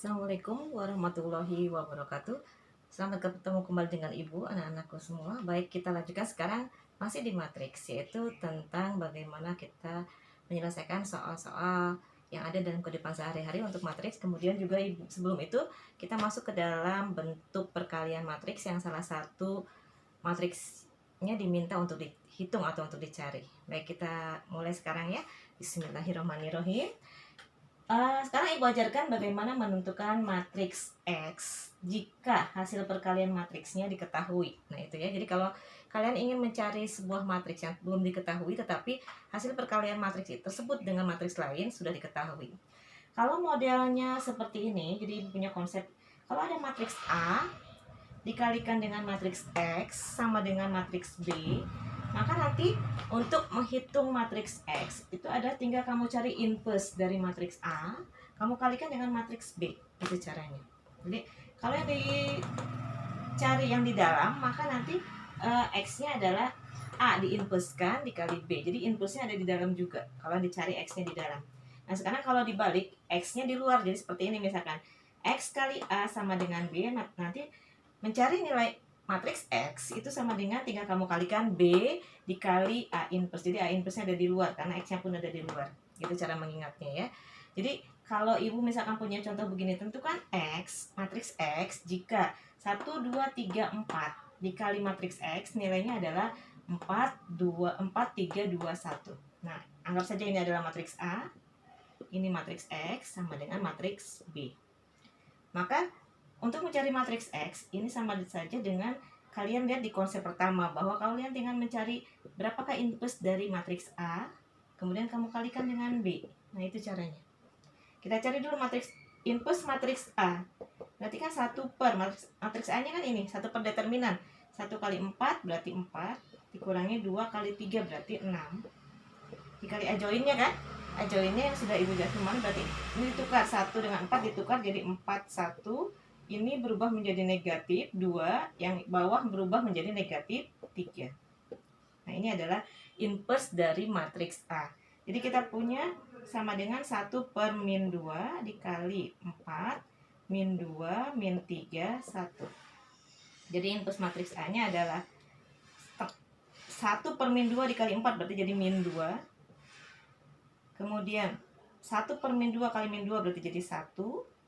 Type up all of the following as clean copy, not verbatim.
Assalamualaikum warahmatullahi wabarakatuh. Selamat ketemu kembali dengan Ibu, anak-anakku semua. Baik, kita lanjutkan sekarang masih di matriks, yaitu tentang bagaimana kita menyelesaikan soal-soal yang ada dalam kehidupan sehari-hari untuk matriks. Kemudian juga Ibu, sebelum itu kita masuk ke dalam bentuk perkalian matriks yang salah satu matriksnya diminta untuk dihitung atau untuk dicari. Baik, kita mulai sekarang ya. Bismillahirrahmanirrahim. Sekarang Ibu ajarkan bagaimana menentukan matriks X jika hasil perkalian matriksnya diketahui. Nah itu ya, jadi kalau kalian ingin mencari sebuah matriks yang belum diketahui tetapi hasil perkalian matriks tersebut dengan matriks lain sudah diketahui. Kalau modelnya seperti ini, jadi Ibu punya konsep, kalau ada matriks A dikalikan dengan matriks X sama dengan matriks B, maka nanti untuk menghitung matriks X itu tinggal kamu cari inverse dari matriks A, kamu kalikan dengan matriks B. Itu caranya. Jadi kalau yang dicari yang di dalam, maka nanti X-nya adalah A diinversekan dikali B. Jadi inverse-nya ada di dalam juga kalau dicari X-nya di dalam. Nah sekarang kalau dibalik, X-nya di luar. Jadi seperti ini misalkan, X kali A sama dengan B. Nanti mencari nilai matriks X itu sama dengan tinggal kamu kalikan B dikali A inverse. Jadi A inverse-nya ada di luar karena X-nya pun ada di luar. Gitu cara mengingatnya ya. Jadi kalau Ibu misalkan punya contoh begini, tentukan X, matriks X jika 1, 2, 3, 4 dikali matriks X nilainya adalah 4, 3, 2, 1. Nah, anggap saja ini adalah matriks A, ini matriks X sama dengan matriks B. Maka untuk mencari matriks X, ini sama saja dengan kalian lihat di konsep pertama, bahwa kalian tinggal mencari berapakah inverse dari matriks A, kemudian kamu kalikan dengan B. Nah, itu caranya. Kita cari dulu matriks inverse matriks A. Berarti kan 1 per, matriks A-nya kan ini, 1 per determinan. 1 kali 4 berarti 4, dikurangi 2 kali 3 berarti 6. Dikali A join-nya kan? A join-nya yang sudah Ibu jelaskan kemarin, berarti ini ditukar 1 dengan 4 ditukar jadi 4, 1. Ini berubah menjadi negatif 2, yang bawah berubah menjadi negatif 3. Nah ini adalah inverse dari matriks A. Jadi kita punya sama dengan 1 per min 2 dikali 4 min 2 min 3 1. Jadi inverse matriks A nya adalah 1 per min 2 dikali 4 berarti jadi min 2. Kemudian 1 per min 2 kali min 2 berarti jadi 1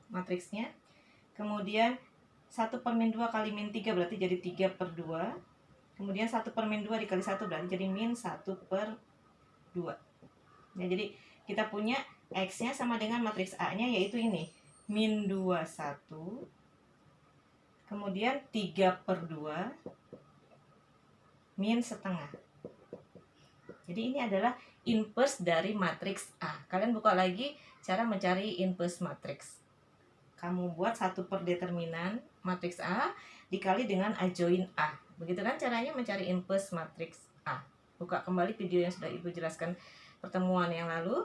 matriksnya. Kemudian 1 per min 2 kali min 3 berarti jadi 3 per 2. Kemudian 1 per min 2 dikali 1 berarti jadi min 1 per 2. Ya, jadi kita punya X-nya sama dengan matriks A-nya yaitu ini. Min 2, 1. Kemudian 3 per 2. Min setengah. Jadi ini adalah inverse dari matriks A. Kalian buka lagi cara mencari inverse matriks. Kamu buat 1 per determinan matriks A dikali dengan A join A. Begitu kan caranya mencari inverse matriks A. Buka kembali video yang sudah Ibu jelaskan pertemuan yang lalu.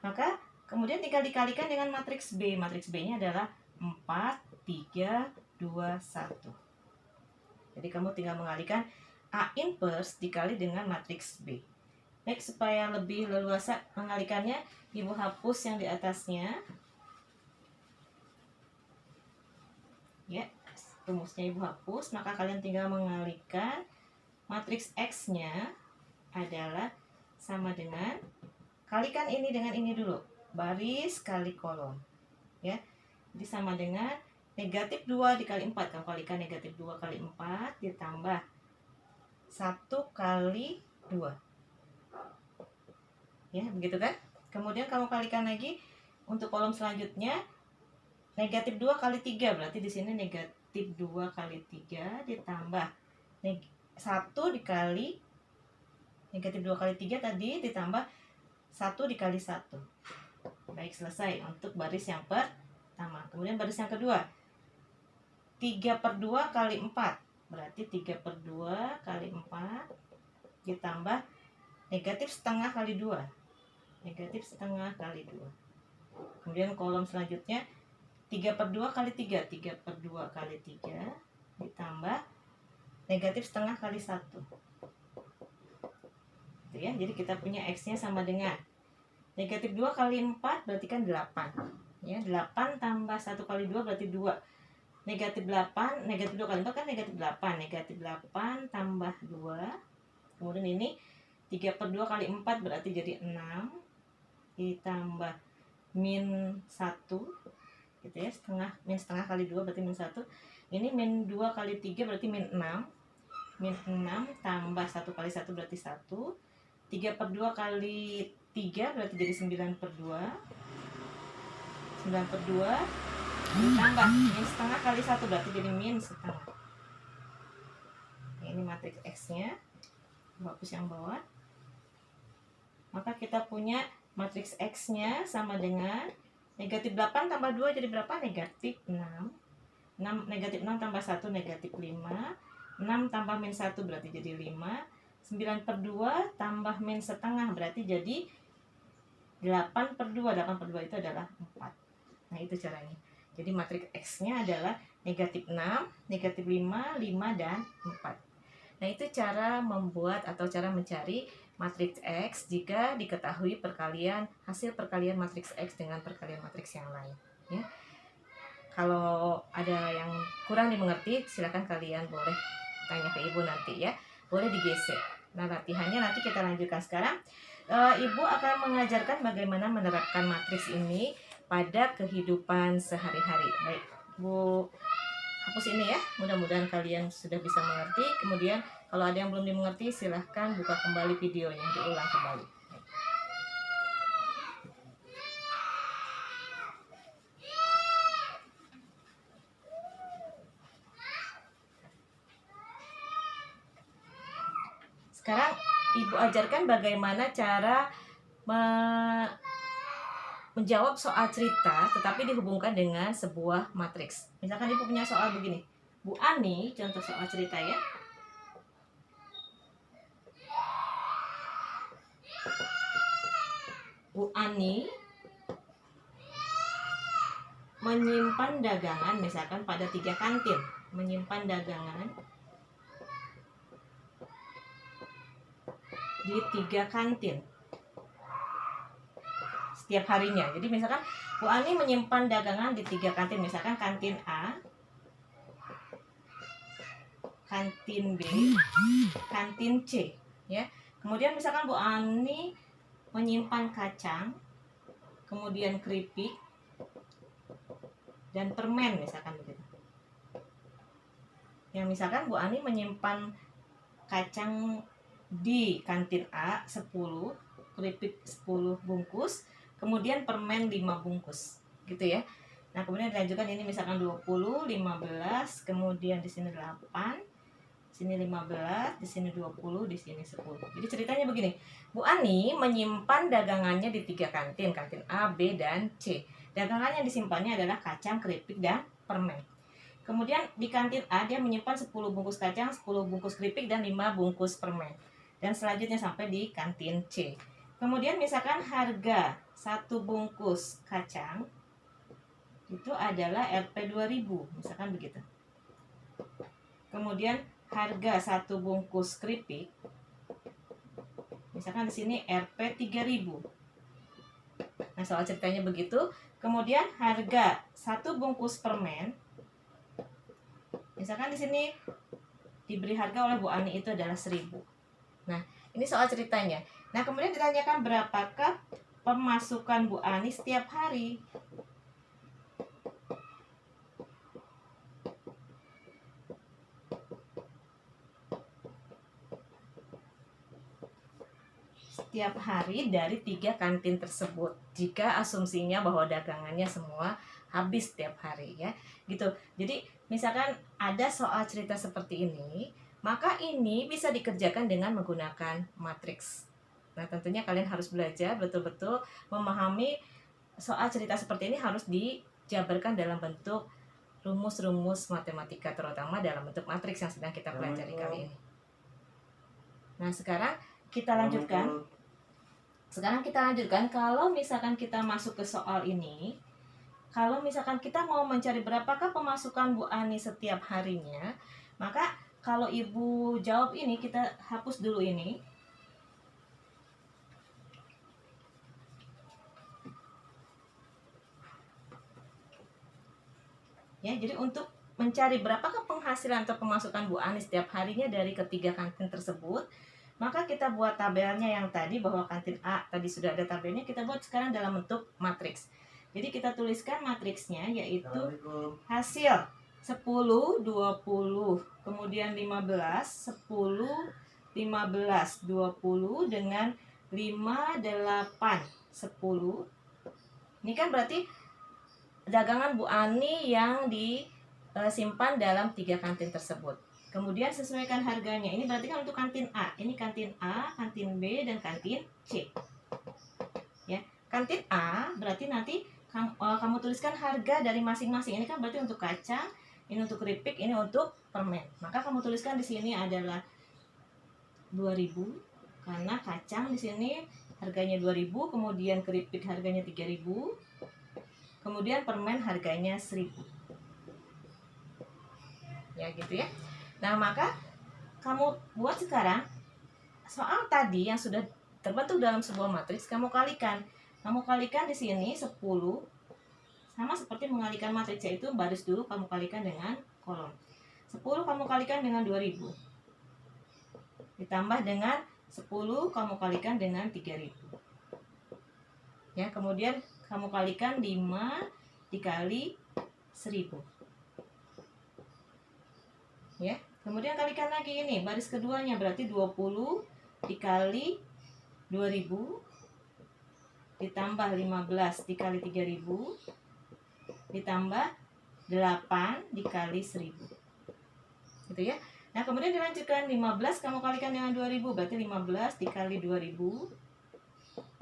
Maka kemudian tinggal dikalikan dengan matriks B. Matriks B-nya adalah 4, 3, 2, 1. Jadi kamu tinggal mengalihkan A inverse dikali dengan matriks B. Baik, supaya lebih leluasa mengalihkannya, Ibu hapus yang di atasnya. Ya, rumusnya Ibu hapus, maka kalian tinggal mengalihkan matriks X-nya adalah sama dengan, kalikan ini dengan ini dulu, baris kali kolom. Ya, jadi sama dengan negatif 2 dikali 4, kamu kalikan negatif 2 kali 4 ditambah 1 kali 2. Ya, begitu kan? Kemudian kamu kalikan lagi untuk kolom selanjutnya, negatif 2 kali 3, berarti di sini negatif 2 kali 3 ditambah 1 dikali negatif 2 kali 3 tadi ditambah 1 dikali 1. Baik, selesai untuk baris yang pertama. Kemudian baris yang kedua, 3 per 2 kali 4, berarti 3 per 2 kali 4 ditambah negatif setengah kali 2. Negatif setengah kali 2. Kemudian kolom selanjutnya 3 per 2 kali 3, 3 per 2 kali 3 ditambah negatif setengah kali 1. Gitu ya. Jadi kita punya X-nya sama dengan negatif 2 kali 4 berarti kan 8. Ya, 8 tambah 1 kali 2 berarti 2. Negatif 8, negatif 2 kali 4 kan negatif 8. Negatif 8 tambah 2. Kemudian ini 3 per 2 kali 4 berarti jadi 6. Ditambah min 1. Gitu ya, min setengah kali 2 berarti min 1. Ini min 2 kali 3 berarti min 6. Min 6 tambah 1 kali 1 berarti 1. 3 per 2 kali 3 berarti jadi 9 per 2. 9 per 2 ditambah min setengah kali 1 berarti jadi min setengah. Ini matriks X-nya. Hapus yang bawah. Maka kita punya matriks X-nya sama dengan negatif 8 tambah 2 jadi berapa? Negatif 6. Negatif 6 tambah 1 negatif 5. 6 tambah min 1 berarti jadi 5. 9 per 2 tambah min setengah berarti jadi 8 per 2. 8 per 2 itu adalah 4. Nah, itu caranya. Jadi matriks X-nya adalah negatif 6, negatif 5, 5, dan 4. Nah, itu cara membuat atau cara mencari matriks X jika diketahui hasil perkalian matriks X dengan perkalian matriks yang lain. Ya. Kalau ada yang kurang dimengerti, silakan kalian boleh tanya ke Ibu nanti ya. Boleh digeser. Nah, latihannya nanti kita lanjutkan sekarang. Ibu akan mengajarkan bagaimana menerapkan matriks ini pada kehidupan sehari-hari. Baik, Bu, hapus ini ya. Mudah-mudahan kalian sudah bisa mengerti. Kemudian kalau ada yang belum dimengerti, silahkan buka kembali videonya, diulang kembali. Sekarang Ibu ajarkan bagaimana cara menjawab soal cerita tetapi dihubungkan dengan sebuah matriks. Misalkan Ibu punya soal begini. Bu Ani, contoh soal cerita ya. Bu Ani menyimpan dagangan misalkan pada 3 kantin. Menyimpan dagangan di 3 kantin setiap harinya. Jadi misalkan Bu Ani menyimpan dagangan di 3 kantin, misalkan kantin A, kantin B, kantin C, ya. Kemudian misalkan Bu Ani menyimpan kacang, kemudian keripik dan permen misalkan begitu. Yang misalkan Bu Ani menyimpan kacang di kantin A 10, keripik 10 bungkus, kemudian permen 5 bungkus, gitu ya. Nah, kemudian dilanjutkan ini misalkan 20, 15, kemudian di sini 8, sini 15, di sini 20, di sini 10. Jadi ceritanya begini. Bu Ani menyimpan dagangannya di 3 kantin, kantin A, B, dan C. Dagangan yang disimpannya adalah kacang, keripik, dan permen. Kemudian di kantin A dia menyimpan 10 bungkus kacang, 10 bungkus keripik, dan 5 bungkus permen. Dan selanjutnya sampai di kantin C. Kemudian misalkan harga 1 bungkus kacang itu adalah Rp 2000, misalkan begitu. Kemudian harga 1 bungkus keripik misalkan di sini Rp 3000. Nah, soal ceritanya begitu. Kemudian harga 1 bungkus permen misalkan di sini diberi harga oleh Bu Ani itu adalah 1000. Nah, ini soal ceritanya. Nah, kemudian ditanyakan berapakah pemasukan Bu Ani setiap hari. Setiap hari dari 3 kantin tersebut. Jika asumsinya bahwa dagangannya semua habis setiap hari ya. Gitu. Jadi, misalkan ada soal cerita seperti ini, maka ini bisa dikerjakan dengan menggunakan matriks. Nah, tentunya kalian harus belajar betul-betul memahami soal cerita seperti ini harus dijabarkan dalam bentuk rumus-rumus matematika, terutama dalam bentuk matriks yang sedang kita pelajari kali ini. Nah, sekarang kita lanjutkan. Kalau misalkan kita masuk ke soal ini, kalau misalkan kita mau mencari berapakah pemasukan Bu Ani setiap harinya, maka kalau Ibu jawab ini, kita hapus dulu ini. Ya, jadi untuk mencari berapakah penghasilan atau pemasukan Bu Ani setiap harinya dari ketiga kantin tersebut, maka kita buat tabelnya yang tadi, bahwa kantin A tadi sudah ada tabelnya, kita buat sekarang dalam bentuk matriks. Jadi kita tuliskan matriksnya, yaitu hasil 10, 20, kemudian 15, 10, 15, 20 dengan 5, 8, 10. Ini kan berarti dagangan Bu Ani yang disimpan dalam 3 kantin tersebut. Kemudian sesuaikan harganya. Ini berarti kan untuk kantin A. Ini kantin A, kantin B, dan kantin C. Ya, kantin A berarti nanti kamu tuliskan harga dari masing-masing. Ini kan berarti untuk kacang, ini untuk keripik, ini untuk permen. Maka kamu tuliskan di sini adalah 2.000 karena kacang di sini harganya 2.000, kemudian keripik harganya 3.000, kemudian permen harganya 1.000. Ya gitu ya. Nah, maka kamu buat sekarang soal tadi yang sudah terbentuk dalam sebuah matriks, kamu kalikan. Kamu kalikan di sini 10, sama seperti mengalikan matriks, yaitu baris dulu kamu kalikan dengan kolom. 10 kamu kalikan dengan 2.000. Ditambah dengan 10 kamu kalikan dengan 3.000. Ya, kemudian kamu kalikan 5 dikali 1.000. Ya, kemudian kalikan lagi ini baris keduanya, berarti 20 dikali 2.000 ditambah 15 dikali 3.000 ditambah 8 dikali 1.000. Gitu ya. Nah, kemudian dilanjutkan 15 kamu kalikan dengan 2.000, berarti 15 dikali 2.000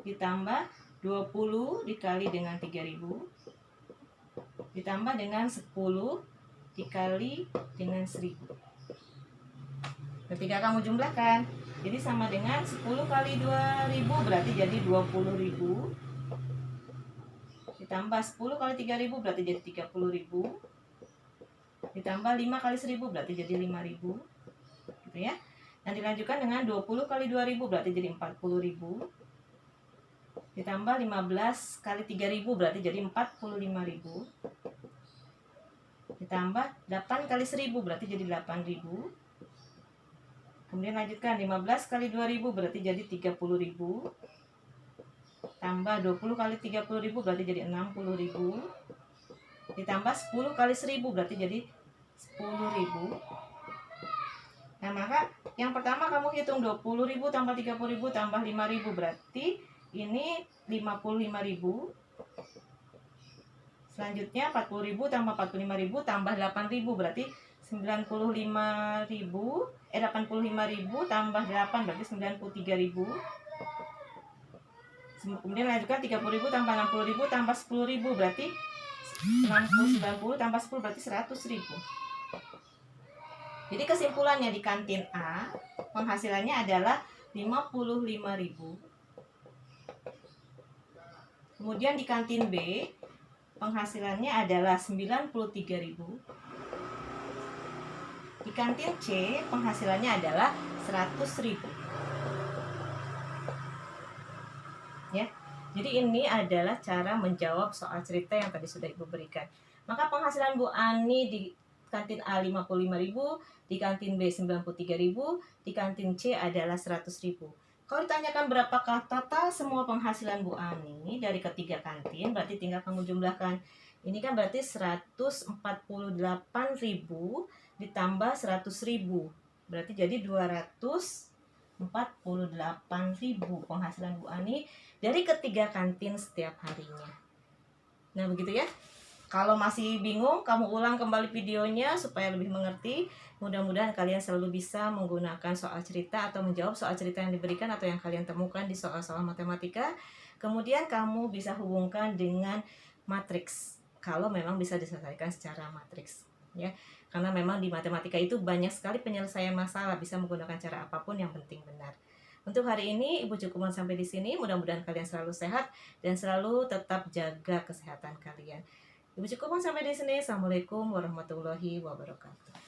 ditambah 20 dikali dengan 3.000 ditambah dengan 10 dikali dengan 1.000. Ketika kamu jumlahkan, jadi sama dengan 10 kali 2.000 berarti jadi 20.000 ditambah 10 kali 3.000 berarti jadi 30.000 ditambah 5 kali 1.000 berarti jadi 5.000. Gitu ya. Nah, dilanjutkan dengan 20 kali 2.000 berarti jadi 40.000 ditambah 15 kali 3.000 berarti jadi 45.000 ditambah 8 kali 1.000 berarti jadi 8.000. Kemudian lanjutkan 15 kali 2.000 berarti jadi 30.000 tambah 20 kali 30.000 berarti jadi 60.000 ditambah 10 kali 1.000 berarti jadi 10.000. Nah, maka yang pertama kamu hitung 20.000 tambah 30.000 tambah 5.000 berarti ini 55.000. Selanjutnya 40.000 tambah 45.000 tambah 8.000 berarti 85.000 tambah 8 berarti 93.000. Kemudian lanjutkan 30.000 tambah 60.000 tambah 10.000 berarti 90 tambah 10 berarti 100.000. Jadi kesimpulannya di kantin A penghasilannya adalah 55.000. Kemudian di kantin B penghasilannya adalah 93.000. Di kantin C penghasilannya adalah 100.000. Ya. Jadi ini adalah cara menjawab soal cerita yang tadi sudah Ibu berikan. Maka penghasilan Bu Ani di kantin A 55.000, di kantin B 93.000, di kantin C adalah 100.000. Kalau ditanyakan berapakah total semua penghasilan Bu Ani dari ketiga kantin, berarti tinggal kamu jumlahkan. Ini kan berarti 148.000 ditambah 100.000. Berarti jadi 248.000 penghasilan Bu Ani dari ketiga kantin setiap harinya. Nah, begitu ya. Kalau masih bingung, kamu ulang kembali videonya supaya lebih mengerti. Mudah-mudahan kalian selalu bisa menggunakan soal cerita atau menjawab soal cerita yang diberikan atau yang kalian temukan di soal-soal matematika. Kemudian kamu bisa hubungkan dengan matriks kalau memang bisa diselesaikan secara matriks, ya. Karena memang di matematika itu banyak sekali penyelesaian masalah, bisa menggunakan cara apapun, yang penting benar. Untuk hari ini Ibu cukupkan sampai di sini. Mudah-mudahan kalian selalu sehat dan selalu tetap jaga kesehatan kalian. Ibu cukupkan sampai di sini. Assalamualaikum warahmatullahi wabarakatuh.